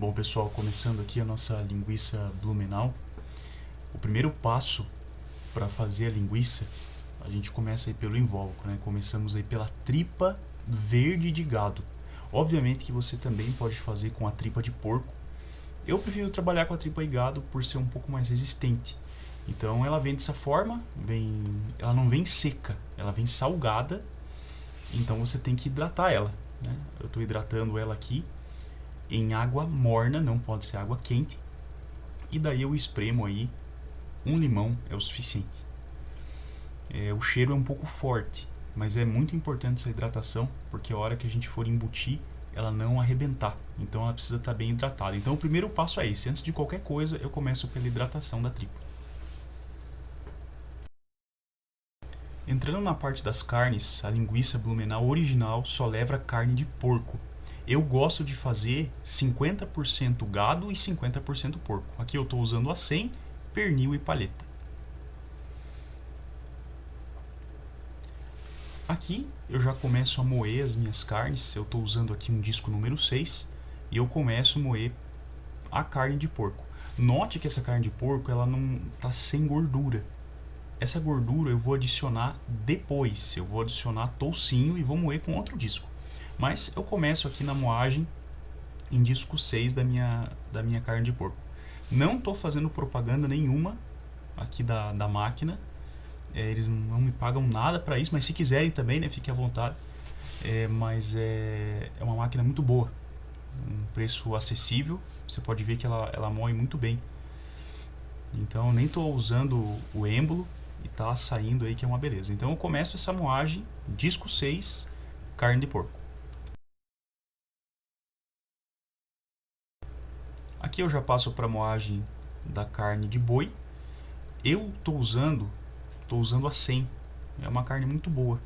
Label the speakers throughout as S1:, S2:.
S1: Bom, pessoal, começando aqui a nossa linguiça Blumenau. O primeiro passo para fazer a linguiça, a gente começa aí pelo invólucro, né? Começamos aí pela tripa verde de gado. Obviamente que você também pode fazer com a tripa de porco. Eu prefiro trabalhar com a tripa de gado por ser um pouco mais resistente. Então ela vem dessa forma, ela não vem seca, ela vem salgada. Então você tem que hidratar ela, né? Eu estou hidratando ela aqui em água morna, não pode ser água quente. E daí eu espremo aí, um limão é o suficiente. O cheiro é um pouco forte, mas é muito importante essa hidratação, porque a hora que a gente for embutir, ela não arrebentar. Então ela precisa estar bem hidratada. Então o primeiro passo é esse. Antes de qualquer coisa, eu começo pela hidratação da tripa. Entrando na parte das carnes, a linguiça Blumenau original só leva carne de porco. Eu gosto de fazer 50% gado e 50% porco. Aqui eu estou usando acém, pernil e paleta. Aqui eu já começo a moer as minhas carnes. Eu estou usando aqui um disco número 6 e eu começo a moer a carne de porco. Note que essa carne de porco ela não está sem gordura. Essa gordura eu vou adicionar depois. Eu vou adicionar toucinho e vou moer com outro disco. Mas eu começo aqui na moagem em disco 6 da minha carne de porco. Não estou fazendo propaganda nenhuma aqui da máquina. Eles não me pagam nada para isso, mas se quiserem também, né, fiquem à vontade. Mas é uma máquina muito boa. Um preço acessível. Você pode ver que ela moe muito bem. Então nem estou usando o êmbolo e tá saindo aí que é uma beleza. Então eu começo essa moagem, disco 6, carne de porco. Aqui eu já passo para a moagem da carne de boi. Eu estou usando a 100. É uma carne muito boa.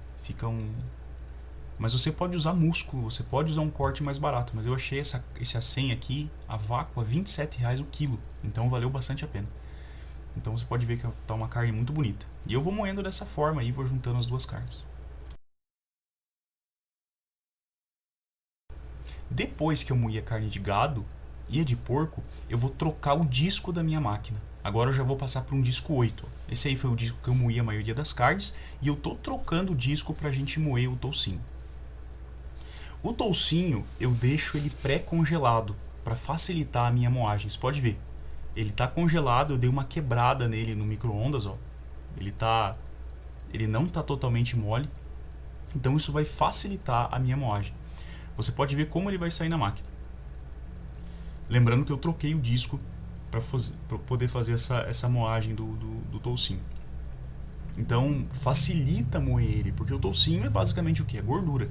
S1: Mas você pode usar músculo, você pode usar um corte mais barato. Mas eu achei esse A100 aqui, a vácuo, a R$27 o quilo. Então valeu bastante a pena. Então você pode ver que tá uma carne muito bonita. E eu vou moendo dessa forma aí, vou juntando as duas carnes. Depois que eu moí a carne de gado e a de porco, eu vou trocar o disco da minha máquina. Agora eu já vou passar para um disco 8. Esse aí foi o disco que eu moí a maioria das carnes e eu tô trocando o disco para a gente moer o toucinho. O toucinho eu deixo ele pré-congelado para facilitar a minha moagem. Você pode ver, ele está congelado, eu dei uma quebrada nele no micro-ondas, ó. Ele não está totalmente mole, então isso vai facilitar a minha moagem. Você pode ver como ele vai sair na máquina. Lembrando que eu troquei o disco para poder fazer essa moagem do toucinho. Então facilita moer ele, porque o toucinho é basicamente o que? É gordura.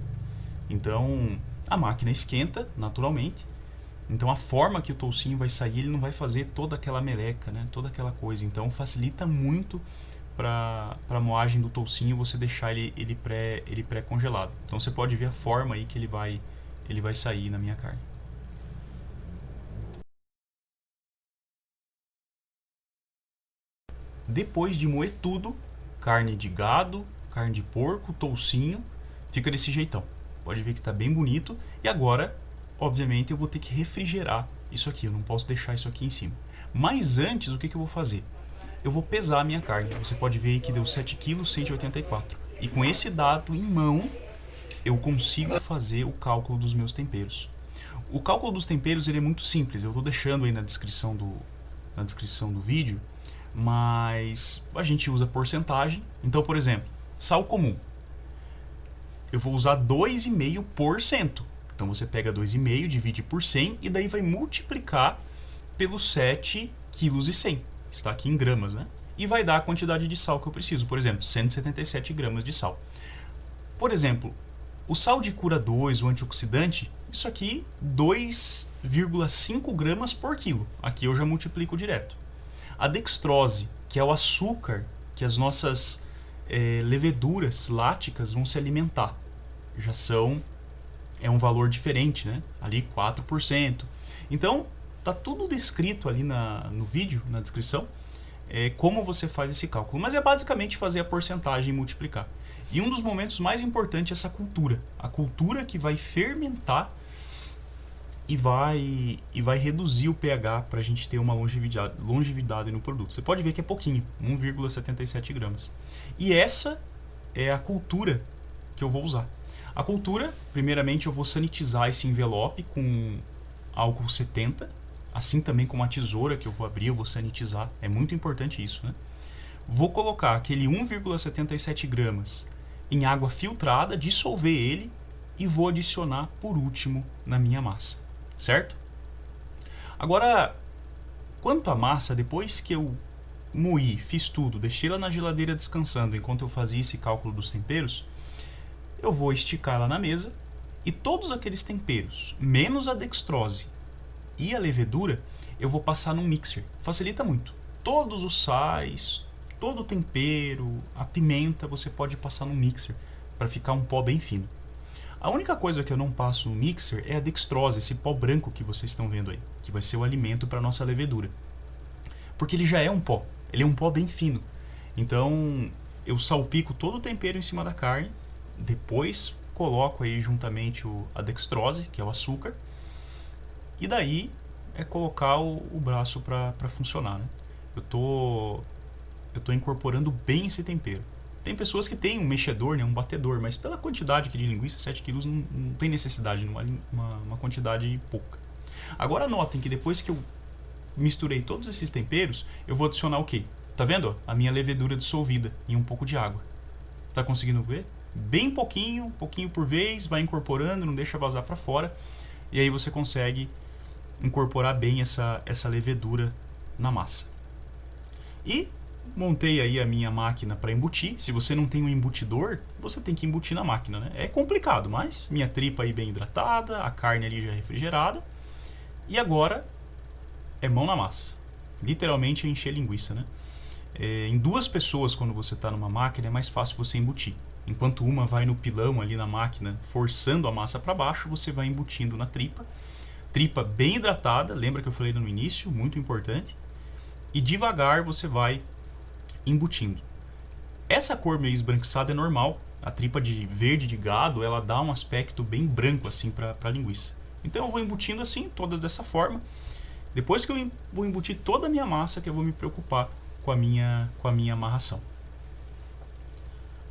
S1: Então a máquina esquenta naturalmente. Então a forma que o toucinho vai sair, ele não vai fazer toda aquela meleca, né? Toda aquela coisa. Então facilita muito para a moagem do toucinho você deixar ele pré-congelado. Então você pode ver a forma aí que ele vai sair na minha carne. Depois de moer tudo, carne de gado, carne de porco, toucinho, fica desse jeitão. Pode ver que está bem bonito. E agora, obviamente, eu vou ter que refrigerar isso aqui. Eu não posso deixar isso aqui em cima. Mas antes, o que eu vou fazer? Eu vou pesar a minha carne. Você pode ver aí que deu 7,184 kg. E com esse dado em mão, eu consigo fazer o cálculo dos meus temperos. O cálculo dos temperos ele é muito simples. Eu estou deixando aí na descrição do vídeo. Mas a gente usa porcentagem. Então, por exemplo, sal comum. Eu vou usar 2,5%. Então você pega 2,5, divide por 100 e daí vai multiplicar pelos 7,1 kg. Está aqui em gramas, né? E vai dar a quantidade de sal que eu preciso. Por exemplo, 177 gramas de sal. Por exemplo, o sal de cura 2, o antioxidante, isso aqui 2,5 gramas por quilo. Aqui eu já multiplico direto. A dextrose, que é o açúcar que as nossas leveduras láticas vão se alimentar, é um valor diferente, né? Ali 4%. Então, tá tudo descrito ali no vídeo, na descrição, como você faz esse cálculo. Mas é basicamente fazer a porcentagem e multiplicar. E um dos momentos mais importantes é essa cultura. A cultura que vai fermentar e vai reduzir o pH para a gente ter uma longevidade no produto. Você pode ver que é pouquinho, 1,77 gramas. E essa é a cultura que eu vou usar. A cultura, primeiramente eu vou sanitizar esse envelope com álcool 70, assim também como a tesoura que eu vou abrir, eu vou sanitizar. É muito importante isso, né? Vou colocar aquele 1,77 gramas em água filtrada, dissolver ele e vou adicionar por último na minha massa, certo? Agora, quanto à massa, depois que eu moí, fiz tudo, deixei ela na geladeira descansando enquanto eu fazia esse cálculo dos temperos, eu vou esticar ela na mesa e todos aqueles temperos, menos a dextrose e a levedura, eu vou passar num mixer. Facilita muito. Todos os sais, todo o tempero, a pimenta, você pode passar num mixer para ficar um pó bem fino. A única coisa que eu não passo no mixer é a dextrose, esse pó branco que vocês estão vendo aí, que vai ser o alimento para nossa levedura. Porque ele já é um pó, ele é um pó bem fino. Então, eu salpico todo o tempero em cima da carne, depois coloco aí juntamente a dextrose, que é o açúcar, e daí é colocar o braço para funcionar, né? Eu tô incorporando bem esse tempero. Tem pessoas que têm um mexedor, né, um batedor, mas pela quantidade aqui de linguiça, 7 quilos não tem necessidade, uma quantidade pouca. Agora notem que depois que eu misturei todos esses temperos, eu vou adicionar o quê? Tá vendo? A minha levedura dissolvida em um pouco de água. Tá conseguindo ver? Bem pouquinho por vez, vai incorporando, não deixa vazar para fora. E aí você consegue incorporar bem essa levedura na massa. E montei aí a minha máquina para embutir. Se você não tem um embutidor, você tem que embutir na máquina, né? É complicado, mas minha tripa aí bem hidratada, a carne ali já refrigerada. E agora é mão na massa. Literalmente encher linguiça, né? Em duas pessoas, quando você está numa máquina, é mais fácil você embutir. Enquanto uma vai no pilão ali na máquina, forçando a massa para baixo, você vai embutindo na tripa. Tripa bem hidratada, lembra que eu falei no início, muito importante. E devagar você vai embutindo. Essa cor meio esbranquiçada é normal. A tripa de verde de gado, ela dá um aspecto bem branco assim para a linguiça. Então eu vou embutindo assim, todas dessa forma. Depois que eu vou embutir toda a minha massa, que eu vou me preocupar com a minha amarração.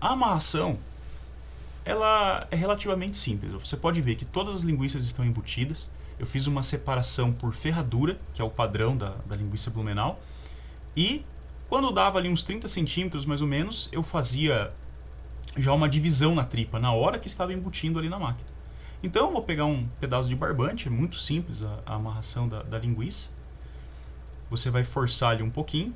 S1: A amarração, ela é relativamente simples. Você pode ver que todas as linguiças estão embutidas. Eu fiz uma separação por ferradura, que é o padrão da linguiça Blumenau. E quando dava ali uns 30 centímetros mais ou menos, eu fazia já uma divisão na tripa, na hora que estava embutindo ali na máquina. Então eu vou pegar um pedaço de barbante, é muito simples a amarração da linguiça. Você vai forçar ali um pouquinho.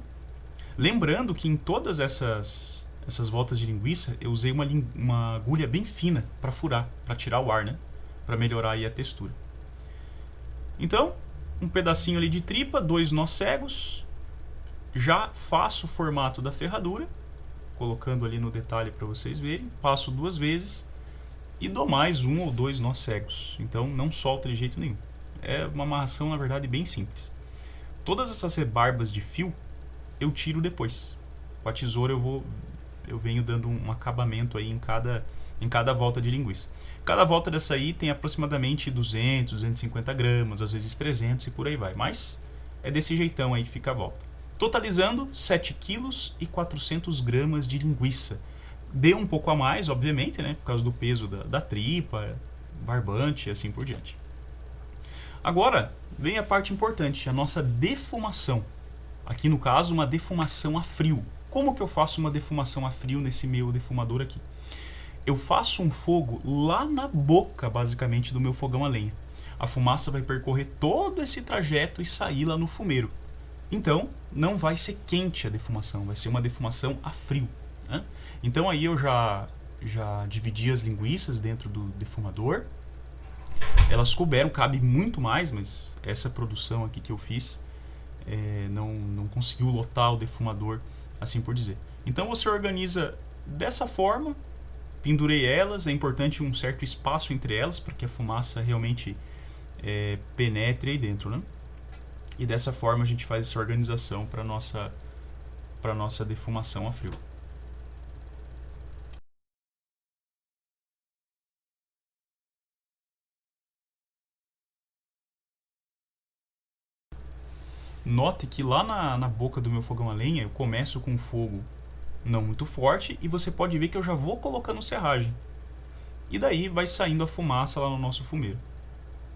S1: Lembrando que em todas essas voltas de linguiça, eu usei uma agulha bem fina para furar, para tirar o ar, né? Para melhorar aí a textura. Então, um pedacinho ali de tripa, 2 nós cegos. Já faço o formato da ferradura, colocando ali no detalhe para vocês verem. Passo 2 vezes e dou mais 1 ou 2 nós cegos. Então não solta de jeito nenhum. É uma amarração, na verdade, bem simples. Todas essas rebarbas de fio eu tiro depois. Com a tesoura eu venho dando um acabamento aí em cada volta de linguiça. Cada volta dessa aí tem aproximadamente 200, 250 gramas, às vezes 300 e por aí vai. Mas é desse jeitão aí que fica a volta. Totalizando 7 quilos e 400 gramas de linguiça. Deu um pouco a mais, obviamente, né? Por causa do peso da tripa, barbante e assim por diante. Agora vem a parte importante, a nossa defumação. Aqui no caso, uma defumação a frio. Como que eu faço uma defumação a frio nesse meu defumador aqui? Eu faço um fogo lá na boca, basicamente, do meu fogão a lenha. A fumaça vai percorrer todo esse trajeto e sair lá no fumeiro. Então, não vai ser quente a defumação, vai ser uma defumação a frio, né? Então aí eu já dividi as linguiças dentro do defumador. Elas couberam, cabe muito mais, mas essa produção aqui que eu fiz não conseguiu lotar o defumador, assim por dizer. Então você organiza dessa forma, pendurei elas, é importante um certo espaço entre elas para que a fumaça realmente penetre aí dentro, né? E dessa forma a gente faz essa organização para nossa defumação a frio. Note que lá na boca do meu fogão a lenha eu começo com um fogo não muito forte e você pode ver que eu já vou colocando serragem. E daí vai saindo a fumaça lá no nosso fumeiro.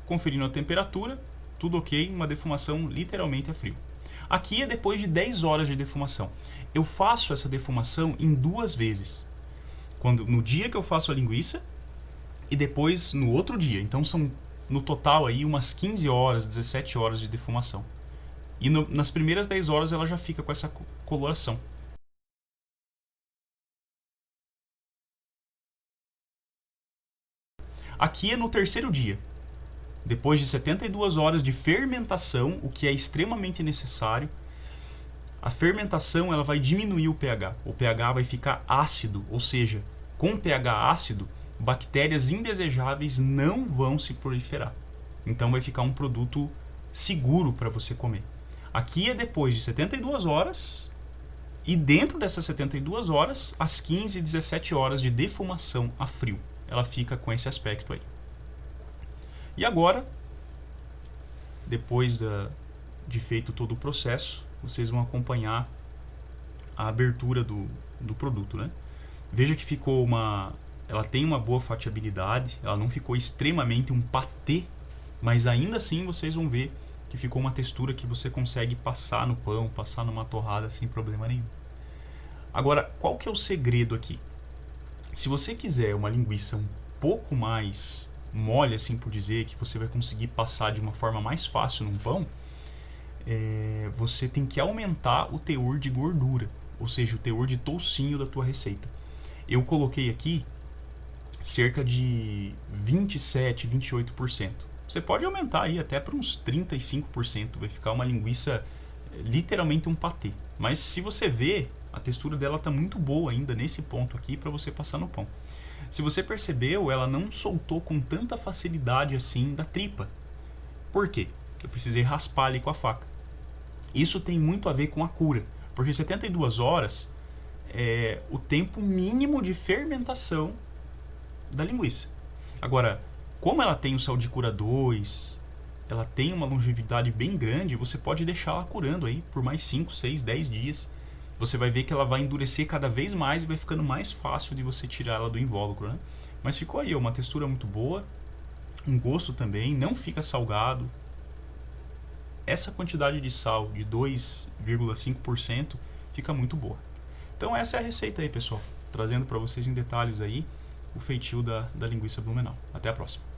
S1: Conferindo a temperatura, tudo ok, uma defumação literalmente a frio. Aqui é depois de 10 horas de defumação. Eu faço essa defumação em 2 vezes. No dia que eu faço a linguiça e depois no outro dia. Então são no total aí umas 15 horas, 17 horas de defumação. E nas primeiras 10 horas ela já fica com essa coloração. Aqui é no terceiro dia. Depois de 72 horas de fermentação, o que é extremamente necessário, a fermentação ela vai diminuir o pH. O pH vai ficar ácido, ou seja, com pH ácido, bactérias indesejáveis não vão se proliferar. Então vai ficar um produto seguro para você comer. Aqui é depois de 72 horas e dentro dessas 72 horas, as 15 e 17 horas de defumação a frio. Ela fica com esse aspecto aí. E agora, depois de feito todo o processo, vocês vão acompanhar a abertura do produto, né? Veja que ficou ela tem uma boa fatiabilidade, ela não ficou extremamente um patê, mas ainda assim vocês vão ver que ficou uma textura que você consegue passar no pão, passar numa torrada sem problema nenhum. Agora, qual que é o segredo aqui? Se você quiser uma linguiça um pouco mais mole, assim por dizer, que você vai conseguir passar de uma forma mais fácil num pão, você tem que aumentar o teor de gordura, ou seja, o teor de toucinho da tua receita. Eu coloquei aqui cerca de 27, 28%. Você pode aumentar aí até para uns 35%, vai ficar uma linguiça literalmente um patê. Mas se você ver, a textura dela está muito boa ainda nesse ponto aqui para você passar no pão. Se você percebeu, ela não soltou com tanta facilidade assim da tripa. Por quê? Eu precisei raspar ali com a faca. Isso tem muito a ver com a cura, porque 72 horas é o tempo mínimo de fermentação da linguiça. Agora, como ela tem o sal de cura 2, ela tem uma longevidade bem grande, você pode deixar ela curando aí por mais 5, 6, 10 dias. Você vai ver que ela vai endurecer cada vez mais e vai ficando mais fácil de você tirar ela do invólucro, né? Mas ficou aí, uma textura muito boa, um gosto também, não fica salgado. Essa quantidade de sal de 2,5% fica muito boa. Então essa é a receita aí, pessoal, trazendo para vocês em detalhes aí o feitio da linguiça Blumenau. Até a próxima.